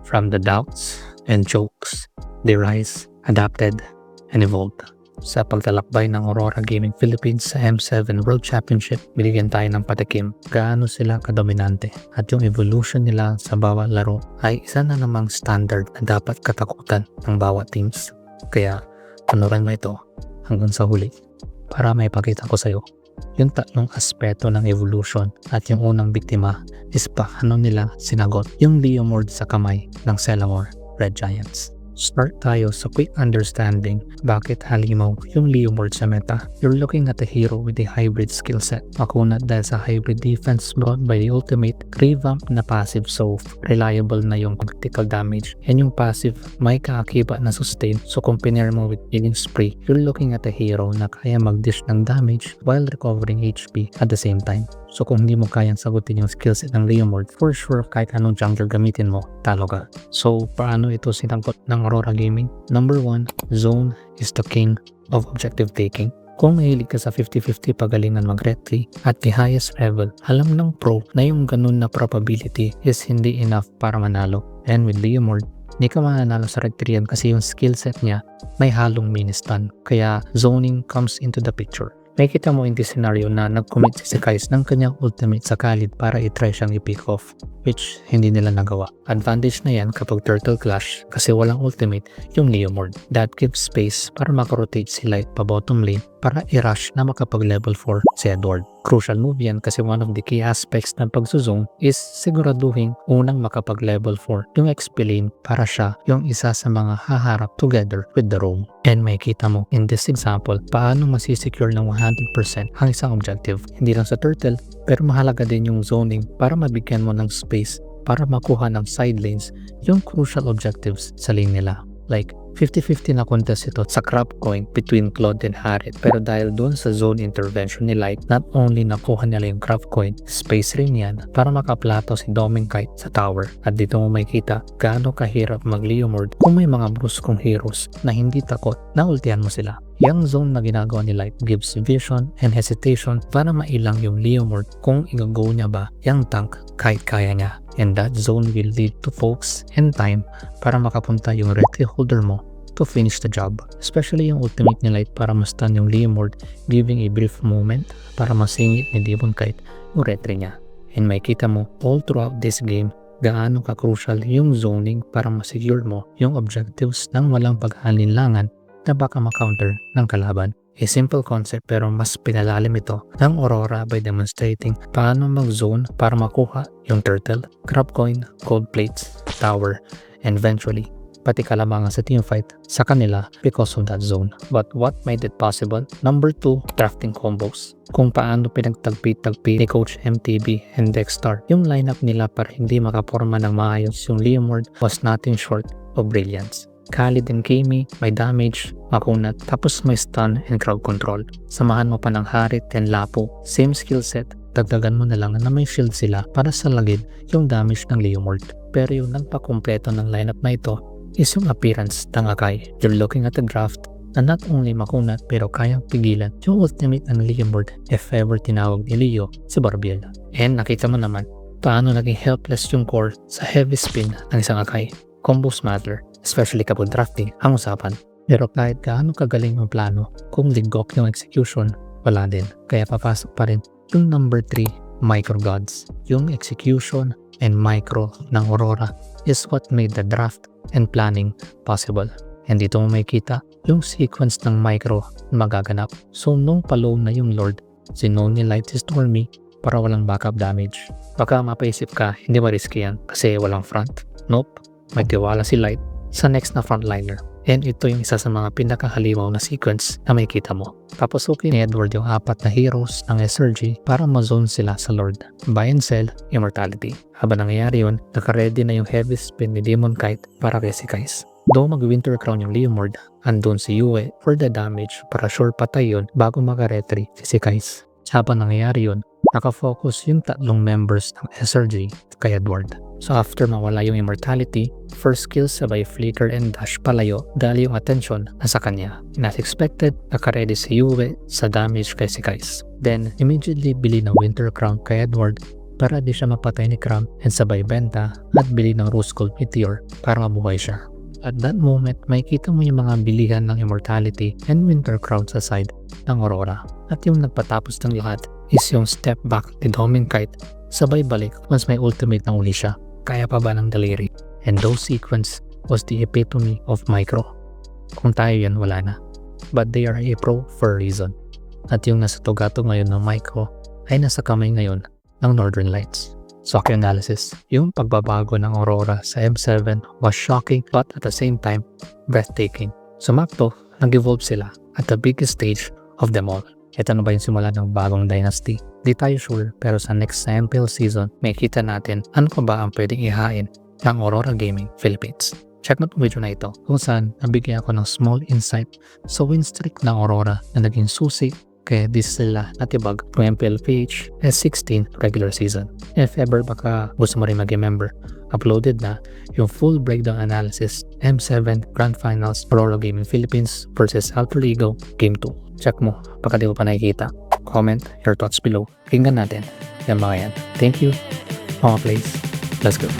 From the doubts and jokes, they rise, adapted, and evolved. Sa pagtalakbay ng Aurora Gaming Philippines sa M7 World Championship, binigyan tayo ng patikim gaano sila kadominante at yung evolution nila sa bawat laro ay isa na namang standard na dapat katakutan ng bawat teams. Kaya panorin mo ito hanggang sa huli para may pakita ko sa'yo yung tatlong aspeto ng evolution at yung unang biktima is paano nila sinagot yung Leomord sa kamay ng Celamore Red Giants. Start tayo sa quick understanding bakit halimaw yung Leomord sa meta. You're looking at a hero with a hybrid skill set. Makunat dahil sa hybrid defense brought by the ultimate revamp na passive, so reliable na yung critical damage. And yung passive may kaakibat na sustain, so compare mo with Healing Spree, you're looking at a hero na kaya mag-dish ng damage while recovering HP at the same time. So kung hindi mo kayang sagutin yung skillset ng Leomord, for sure kahit anong jungler gamitin mo, talo ka. So paano ito sinangkot ng Aurora Gaming? Number 1, Zone is the king of objective taking. Kung mahilig ka sa 50-50 pagalingan mag-retry at the highest level, alam ng pro na yung ganun na probability is hindi enough para manalo. And with Leomord, hindi ka mananalo sa retry yan kasi yung skillset niya may halong mini-stun. Kaya zoning comes into the picture. Makikita mo in this scenario na nag-commit si Kais ng kanyang ultimate sa Khalid para i-try siyang i-pick off, which hindi nila nagawa. Advantage na yan kapag turtle clash kasi walang ultimate yung Leomord. That gives space para makarotate si Light pa bottom lane para i-rush na makapag level 4 si Edward. Crucial move yan kasi one of the key aspects ng pagsusong is siguraduhin unang makapag level 4 yung XP lane para siya yung isa sa mga haharap together with the roam. And makikita mo in this example paano masisecure ng 100% ang isang objective. Hindi lang sa turtle pero mahalaga din yung zoning para mabigyan mo ng space para makuha ng side lanes yung crucial objectives sa lane nila. Like 50-50 na contest ito sa crop coin between Claude and Harit, pero dahil doon sa zone intervention ni Light, not only nakuha nila yung crop coin, space rin yan para makaplato si Dominkite sa tower. At dito mo makikita gaano kahirap mag Leomord kung may mga bruskong heroes na hindi takot na ultihan mo sila. Yung zone na ginagawa ni Light gives vision and hesitation para mailang yung Leomord kung i-go niya ba yung tank kahit kaya niya. And that zone will lead to focus and time para makapunta yung retry holder mo to finish the job. Especially yung ultimate ni Light para ma-stun yung Leomord, giving a brief moment para masingit ni Dominkite yung retry niya. And makita mo all throughout this game gaano ka-crucial yung zoning para ma-secure mo yung objectives ng walang pag-alinlangan na baka ma-counter ng kalaban. A simple concept pero mas pinalalim ito ng Aurora by demonstrating paano mag-zone para makuha yung turtle, crop coin, gold plates, tower, and eventually pati kalamangan sa teamfight sa kanila because of that zone. But what made it possible? Number 2, drafting combos. Kung paano pinagtagpi-tagpi ni Coach MTB and Dexter yung lineup nila para hindi makaporma ng maayos yung Leomord was nothing short of brilliance. Khalid and Kami, may damage, makunat, tapos may stun and crowd control. Samahan mo pa ng Harit and Lapo, same skill set, dagdagan mo na lang na may shield sila para salagid yung damage ng Leomord. Pero yung nagpakompleto ng lineup na ito is yung appearance ng Akai. You're looking at the draft na not only makunat pero kayang pigilan yung ultimate ng Leomord if ever tinawag ni Leo si Barbiel. And nakita mo naman paano naging helpless yung core sa heavy spin ng isang Akai. Combos matter, especially kapag drafting ang usapan. Pero kahit gaano kagaling yung plano, kung ligok yung execution, wala din. Kaya papasok pa rin yung number 3, Micro Gods. Yung execution and micro ng Aurora is what made the draft and planning possible. And dito mo makikita yung sequence ng micro na magaganap. So nung palow na yung Lord, sinone ni Light si Stormy para walang backup damage. Baka mapaisip ka, hindi ba risky yan kasi walang front? Nope, may tiwala si Light sa next na frontliner. And ito yung isa sa mga pinakahalimaw na sequence na makikita mo. Papasukin ni Edward yung 4 na heroes ng SRG para ma-zone sila sa Lord. Buy and sell, immortality. Habang nangyayari yun, naka-ready na yung heavy spin ni Dominkite para kay si Kais. Though mag-winter crown yung Leomord, andun si Yue for the damage para sure patay yun bago maka-retry si Kais. Habang nangyayari yun, nakafocus yung 3 members ng SRG kay Edward. So after mawala yung immortality, first skill sabay flicker and dash palayo dahil yung attention nasa kanya. As expected, naka-ready si Yue sa damage kay si Kais. Then immediately bili ng Winter Crown kay Edward para di siya mapatay ni Crump and sabay benta at bili ng Rose Gold Meteor para mabuhay siya. At that moment, makikita mo yung mga bilihan ng Immortality and Winter Crown sa side ng Aurora. At yung nagpatapos ng lahat is yung step back ni Dominkite sabay balik once may ultimate na uli siya. Kaya pa ba ng daliri? And those sequence was the epitome of micro. Kung tayo yan, wala na. But they are a pro for a reason. At yung nasa tugato ngayon ng micro ay nasa kamay ngayon ng Northern Lights. Socky analysis, yung pagbabago ng Aurora sa M7 was shocking but at the same time, breathtaking. Sumakto, nag-evolve sila at the biggest stage of them all. Ito na ba yung simula ng bagong dynasty? Di tayo sure, pero sa next MPL season, may kita natin ano pa ba ang pwedeng ihain ng Aurora Gaming Philippines. Check mo itong video na ito kung saan nabigyan ako ng small insight sa win streak ng Aurora na naging susi kaya di sila natibag ng MPLPH S16 regular season. If ever baka gusto mo rin mag-member, uploaded na yung full breakdown analysis M7 Grand Finals Aurora Gaming Philippines versus Alter Ego Game 2. Check mo, baka di mo pa nakikita. Comment your thoughts below. Kinggan natin yung mga yan. Thank you, mga plays. Let's go.